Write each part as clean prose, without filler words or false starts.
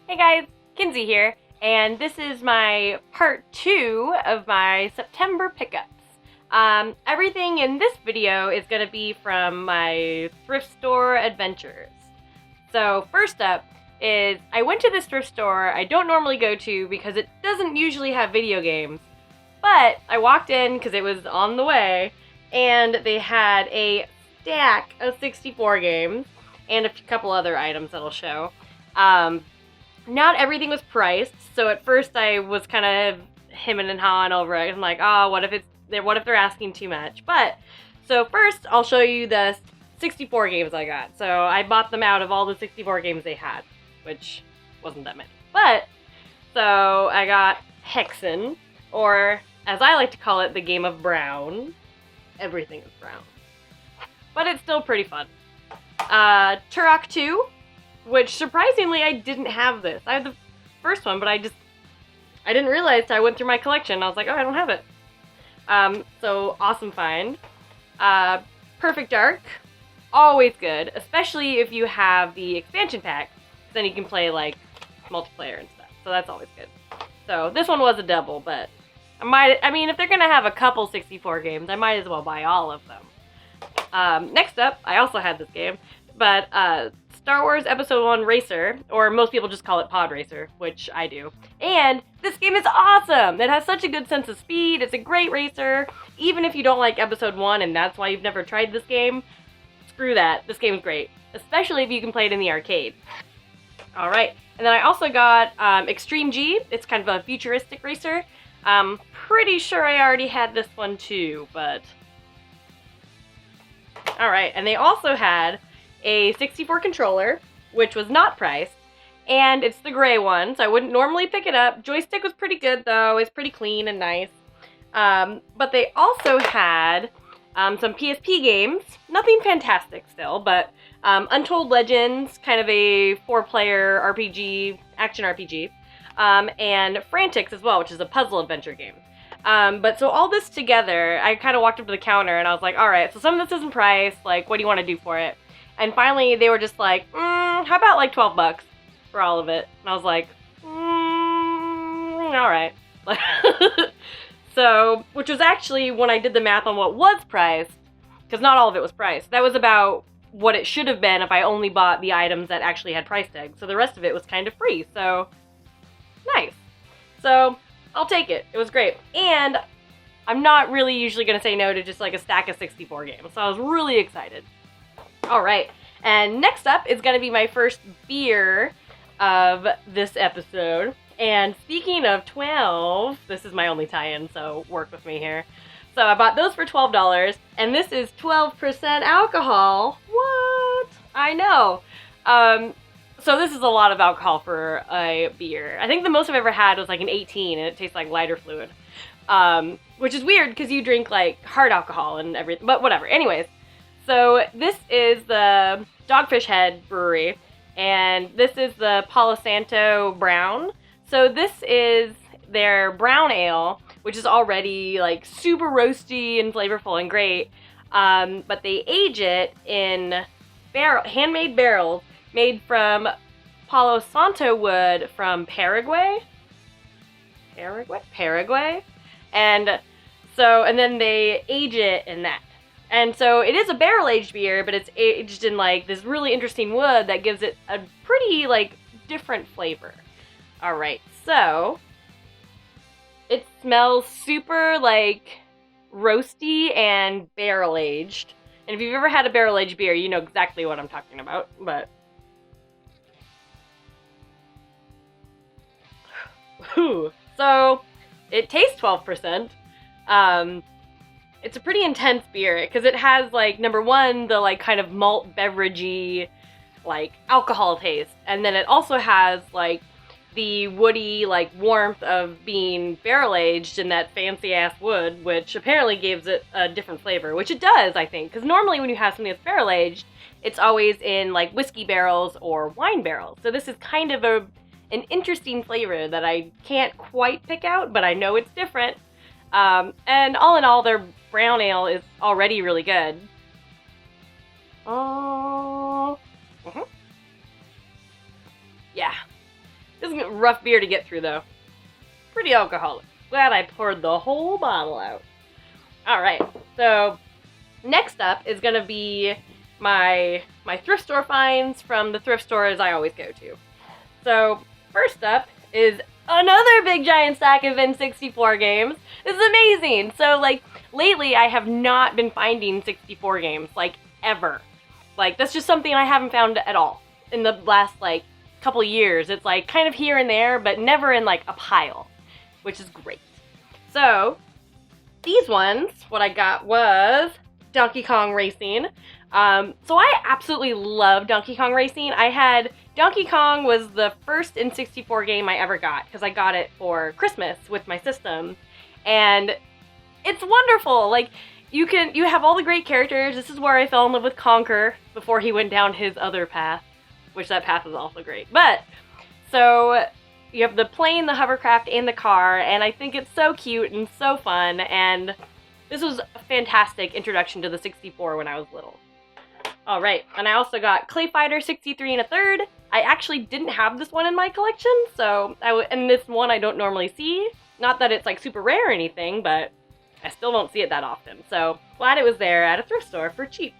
Hey guys, Kinsey here, and this is my part 2 of my September pickups. Everything in this video is going to be from my thrift store adventures. So first up is, I went to this thrift store I don't normally go to because it doesn't usually have video games, but I walked in because it was on the way, and they had a stack of 64 games and a couple other items that I'll show. Not everything was priced, so at first I was kind of hemming and hawing over it. I'm like, oh, what if they're asking too much? But, so first I'll show you the 64 games I got. So I bought them out of all the 64 games they had, which wasn't that many. But, so I got Hexen, or as I like to call it, the game of brown. Everything is brown. But it's still pretty fun. Turok 2. Which, surprisingly, I didn't have this. I had the first one, but I didn't realize. I went through my collection, and I was like, oh, I don't have it. So, awesome find. Perfect Dark. Always good, especially if you have the expansion pack. Then you can play, like, multiplayer and stuff. So that's always good. So, this one was a double, but I mean, if they're gonna have a couple 64 games, I might as well buy all of them. Next up, I also had this game, but, Star Wars Episode 1 Racer, or most people just call it Pod Racer, which I do. And this game is awesome! It has such a good sense of speed, it's a great racer. Even if you don't like Episode 1 and that's why you've never tried this game, screw that, this game is great. Especially if you can play it in the arcade. Alright, and then I also got Extreme G. It's kind of a futuristic racer. Pretty sure I already had this one too, but... Alright, and they also had a 64 controller, which was not priced, and it's the gray one, so I wouldn't normally pick it up. Joystick was pretty good though, it's pretty clean and nice. But they also had some PSP games, nothing fantastic still, but Untold Legends, kind of a 4-player RPG, action RPG, and Frantics as well, which is a puzzle adventure game. But so all this together, I kind of walked up to the counter and I was like, alright, so some of this isn't priced, like, what do you want to do for it? And finally, they were just like, how about like 12 bucks for all of it? And I was like, alright. So, which was actually, when I did the math on what was priced, because not all of it was priced, that was about what it should have been if I only bought the items that actually had price tags. So the rest of it was kind of free, so nice. So, I'll take it. It was great. And I'm not really usually going to say no to just like a stack of 64 games, so I was really excited. Alright, and next up is going to be my first beer of this episode. And speaking of 12, this is my only tie-in, so work with me here. So I bought those for $12, and this is 12% alcohol. What? I know. So this is a lot of alcohol for a beer. I think the most I've ever had was like an 18, and it tastes like lighter fluid. Which is weird, because you drink like hard alcohol and everything, but whatever. Anyways. So this is the Dogfish Head Brewery, and this is the Palo Santo Brown. So this is their brown ale, which is already like super roasty and flavorful and great, but they age it in handmade barrels made from Palo Santo wood from Paraguay, and then they age it in that. And so it is a barrel-aged beer, but it's aged in, like, this really interesting wood that gives it a pretty, like, different flavor. Alright, so it smells super, like, roasty and barrel-aged. And if you've ever had a barrel-aged beer, you know exactly what I'm talking about, but... So, it tastes 12%. It's a pretty intense beer, because it has, like, number one, the, like, kind of malt beveragey, like, alcohol taste. And then it also has, like, the woody, like, warmth of being barrel-aged in that fancy-ass wood, which apparently gives it a different flavor. Which it does, I think, because normally when you have something that's barrel-aged, it's always in, like, whiskey barrels or wine barrels. So this is kind of an interesting flavor that I can't quite pick out, but I know it's different. And all in all, their brown ale is already really good. Yeah. a rough beer to get through, though. Pretty alcoholic. Glad I poured the whole bottle out. Alright, so next up is going to be my thrift store finds from the thrift stores I always go to. So first up is another big giant stack of N64 games. This is amazing! So like, lately I have not been finding 64 games, like, ever. Like, that's just something I haven't found at all in the last, like, couple years. It's like kind of here and there, but never in like a pile, which is great. So these ones, what I got was Donkey Kong Racing. So I absolutely love Donkey Kong Racing. Donkey Kong was the first N64 game I ever got, because I got it for Christmas with my system, and it's wonderful. Like, you have all the great characters. This is where I fell in love with Conker before he went down his other path, which that path is also great. But, so you have the plane, the hovercraft, and the car, and I think it's so cute and so fun, and this was a fantastic introduction to the 64 when I was little. Alright, and I also got Clay Fighter 63 1/3. I actually didn't have this one in my collection, so and this one I don't normally see. Not that it's like super rare or anything, but I still don't see it that often, so glad it was there at a thrift store for cheap.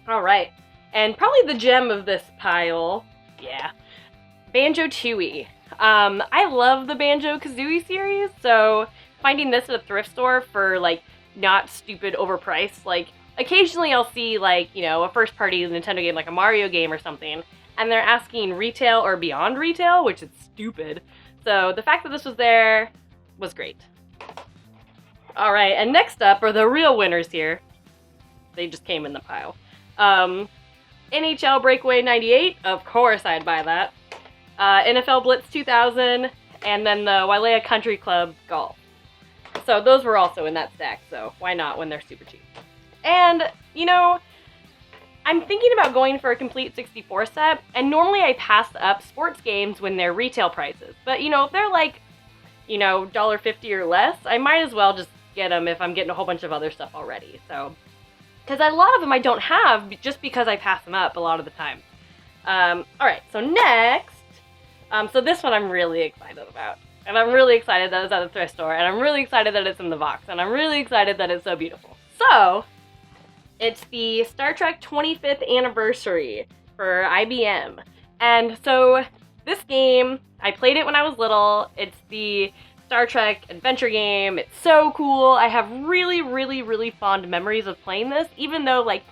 Alright, and probably the gem of this pile, yeah, Banjo-Tooie. I love the Banjo-Kazooie series, so finding this at a thrift store for, like, not stupid overpriced, like, occasionally I'll see, like, you know, a first-party Nintendo game, like a Mario game or something, and they're asking retail or beyond retail, which is stupid. So the fact that this was there was great. Alright, and next up are the real winners here. They just came in the pile. NHL Breakaway 98, of course I'd buy that. NFL Blitz 2000, and then the Wailea Country Club Golf. So those were also in that stack, so why not when they're super cheap. And, you know, I'm thinking about going for a complete 64 set, and normally I pass up sports games when they're retail prices. But, you know, if they're like, you know, $1.50 or less, I might as well just get them if I'm getting a whole bunch of other stuff already, so. Because a lot of them I don't have just because I pass them up a lot of the time. Alright, so next, so this one I'm really excited about. And I'm really excited that it's at the thrift store, and I'm really excited that it's in the box, and I'm really excited that it's so beautiful. So, it's the Star Trek 25th Anniversary for IBM. And so, this game, I played it when I was little. It's the Star Trek adventure game. It's so cool. I have really, really, really fond memories of playing this, even though, like,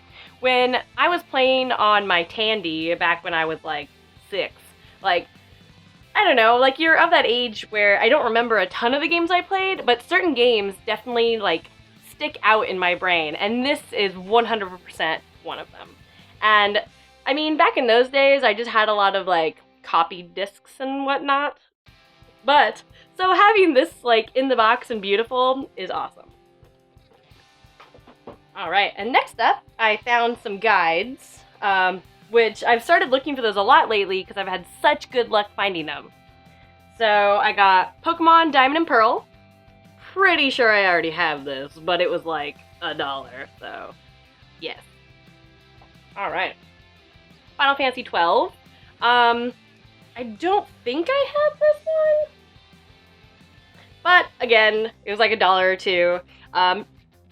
when I was playing on my Tandy back when I was, like, 6, like, I don't know, like, you're of that age where I don't remember a ton of the games I played, but certain games definitely, like, stick out in my brain, and this is 100% one of them. And, I mean, back in those days, I just had a lot of, like, copied discs and whatnot. But, so having this, like, in the box and beautiful is awesome. Alright, and next up, I found some guides, which I've started looking for those a lot lately because I've had such good luck finding them. So I got Pokemon Diamond and Pearl. Pretty sure I already have this, but it was like $1, so yes. Alright. Final Fantasy 12. I don't think I have this one. But again, it was like $1 or $2.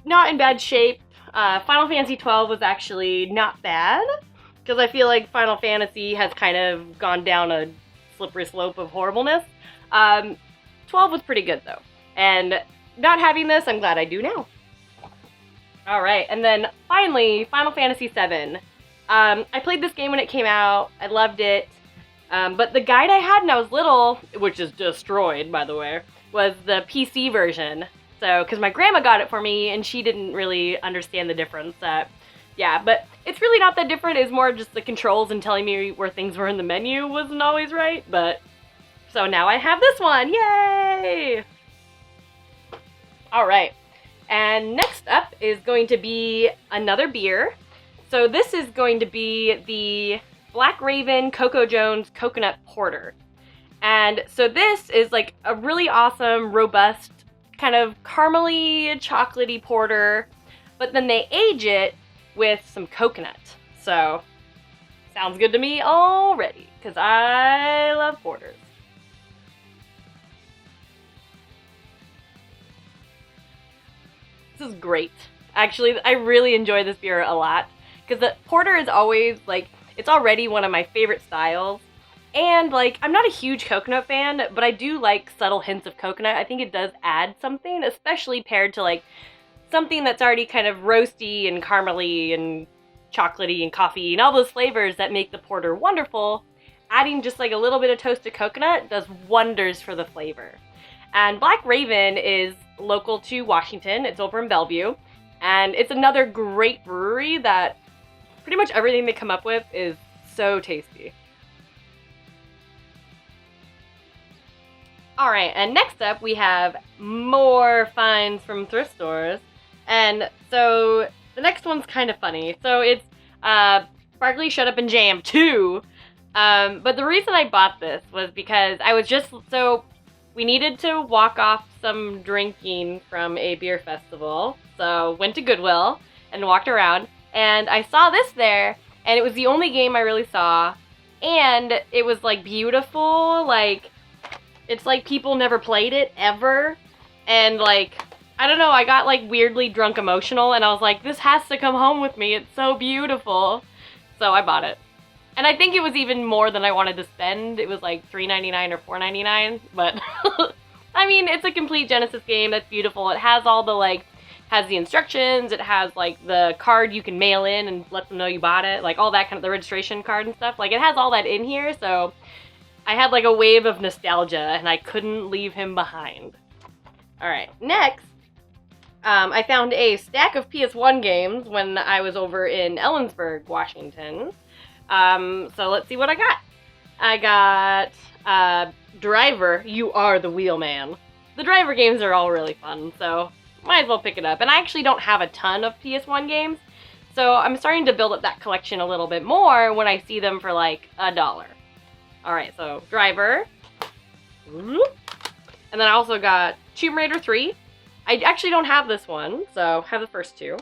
Not in bad shape. Final Fantasy 12 was actually not bad, because I feel like Final Fantasy has kind of gone down a slippery slope of horribleness. 12 was pretty good though, and not having this, I'm glad I do now. Alright, and then finally, Final Fantasy 7. I played this game when it came out, I loved it, but the guide I had when I was little, which is destroyed by the way, was the PC version. So, because my grandma got it for me, and she didn't really understand the difference. Yeah, but it's really not that different. It's more just the controls and telling me where things were in the menu wasn't always right, but. So now I have this one, yay! Alright, and next up is going to be another beer. So this is going to be the Black Raven Coco Jones Coconut Porter. And so this is like a really awesome, robust, kind of caramely, chocolatey porter, but then they age it with some coconut. So, sounds good to me already. because I love porters. This is great. Actually, I really enjoy this beer a lot, because the porter is always, like, it's already one of my favorite styles. And, like, I'm not a huge coconut fan, but I do like subtle hints of coconut. I think it does add something, especially paired to, like, something that's already kind of roasty and caramely and chocolatey and coffee and all those flavors that make the porter wonderful. Adding just, like, a little bit of toasted coconut does wonders for the flavor. And Black Raven is local to Washington. It's over in Bellevue. And it's another great brewery that pretty much everything they come up with is so tasty. Alright, and next up we have more finds from thrift stores. And so the next one's kind of funny. So it's Sparkly Shut Up and Jam 2. But the reason I bought this was because I was just, so we needed to walk off some drinking from a beer festival. So went to Goodwill and walked around. And I saw this there, and it was the only game I really saw. And it was, like, beautiful, like, it's like people never played it, ever. And, like, I don't know, I got, like, weirdly drunk emotional, and I was like, this has to come home with me, it's so beautiful. So I bought it. And I think it was even more than I wanted to spend. It was, like, $3.99 or $4.99, but, I mean, it's a complete Genesis game that's beautiful. It has all the, like, has the instructions, it has, like, the card you can mail in and let them know you bought it, like, all that kind of, the registration card and stuff. Like, it has all that in here, so I had, like, a wave of nostalgia, and I couldn't leave him behind. Alright, next, I found a stack of PS1 games when I was over in Ellensburg, Washington. So let's see what I got. I got, Driver, You Are the Wheelman. The Driver games are all really fun, so might as well pick it up. And I actually don't have a ton of PS1 games, so I'm starting to build up that collection a little bit more when I see them for, like, $1. Alright, so Driver. And then I also got Tomb Raider 3. I actually don't have this one, so I have the first two.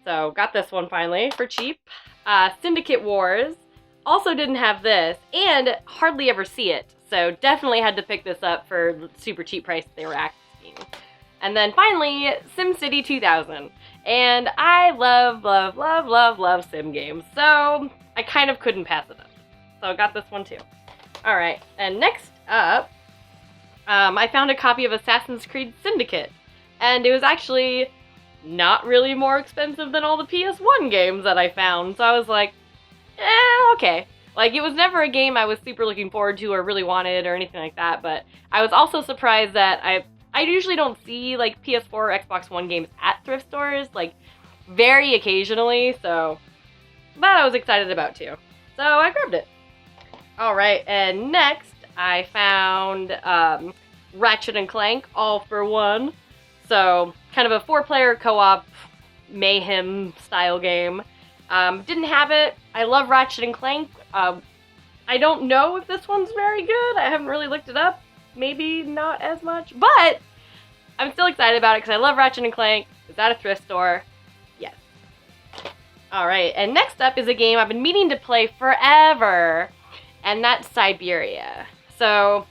So got this one finally for cheap. Syndicate Wars. Also didn't have this, and hardly ever see it. So definitely had to pick this up for the super cheap price they were asking. And then finally, SimCity 2000. And I love, love, love, love, love sim games. So I kind of couldn't pass it up. So I got this one too. Alright, and next up, I found a copy of Assassin's Creed Syndicate. And it was actually not really more expensive than all the PS1 games that I found. So I was like, okay. Like, it was never a game I was super looking forward to or really wanted or anything like that. But I was also surprised that I usually don't see, like, PS4 or Xbox One games at thrift stores, like, very occasionally. So that I was excited about too. So I grabbed it. Alright, and next I found Ratchet and Clank All for One. So, kind of a 4-player co-op mayhem style game. Didn't have it. I love Ratchet and Clank. I don't know if this one's very good. I haven't really looked it up. Maybe not as much. But I'm still excited about it because I love Ratchet and Clank. It's at a thrift store. Yes. Alright, and next up is a game I've been meaning to play forever. And that's Siberia. So,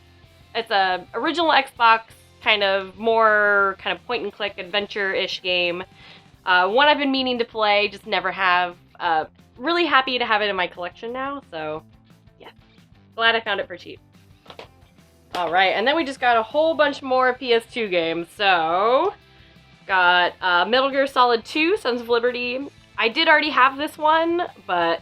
it's a original Xbox kind of more kind of point and click adventure-ish game. One I've been meaning to play, just never have. Really happy to have it in my collection now, so yeah. Glad I found it for cheap. Alright, and then we just got a whole bunch more PS2 games. So, got Metal Gear Solid 2, Sons of Liberty. I did already have this one, but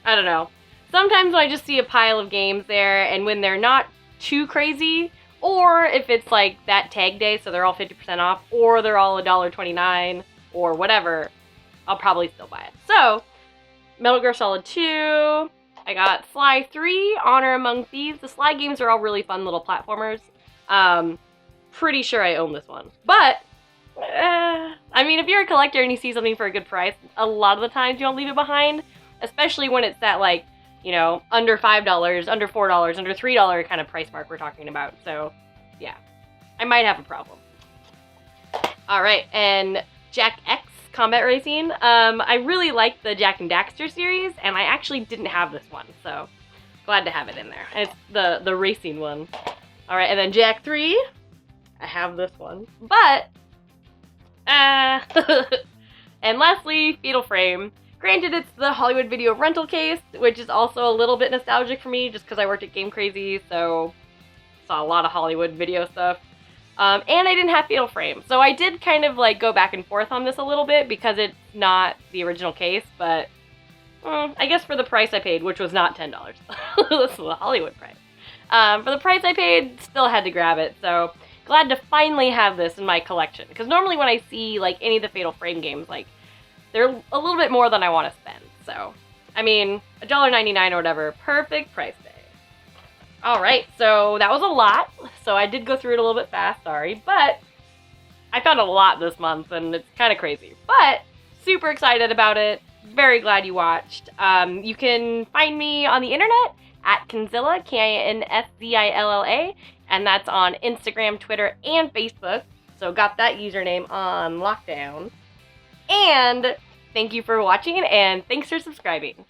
I don't know. Sometimes when I just see a pile of games there, and when they're not too crazy, or if it's like that tag day, so they're all 50% off, or they're all $1.29, or whatever, I'll probably still buy it. So, Metal Gear Solid 2, I got Sly 3, Honor Among Thieves. The Sly games are all really fun little platformers. Pretty sure I own this one. But, I mean, if you're a collector and you see something for a good price, a lot of the times you don't leave it behind, especially when it's that, like, you know, under $5, under $4, under $3 kind of price mark we're talking about. So, yeah. I might have a problem. Alright, and Jack X Combat Racing. I really like the Jak and Daxter series, and I actually didn't have this one, so glad to have it in there. And it's the racing one. All right, and then Jack 3. I have this one. But, and lastly, Fatal Frame. Granted, it's the Hollywood Video rental case, which is also a little bit nostalgic for me just because I worked at Game Crazy, so saw a lot of Hollywood Video stuff. And I didn't have Fatal Frame, so I did kind of like go back and forth on this a little bit because it's not the original case, but I guess for the price I paid, which was not $10. This is the Hollywood price. For the price I paid, still had to grab it, so glad to finally have this in my collection. Because normally when I see like any of the Fatal Frame games, like they're a little bit more than I want to spend. So, I mean, $1.99 or whatever, perfect price tag. Alright, so that was a lot, so I did go through it a little bit fast, sorry, but I found a lot this month, and it's kind of crazy. But, super excited about it, very glad you watched. You can find me on the internet at Kinzilla, Kinszilla, and that's on Instagram, Twitter, and Facebook, so got that username on lockdown. And thank you for watching, and thanks for subscribing.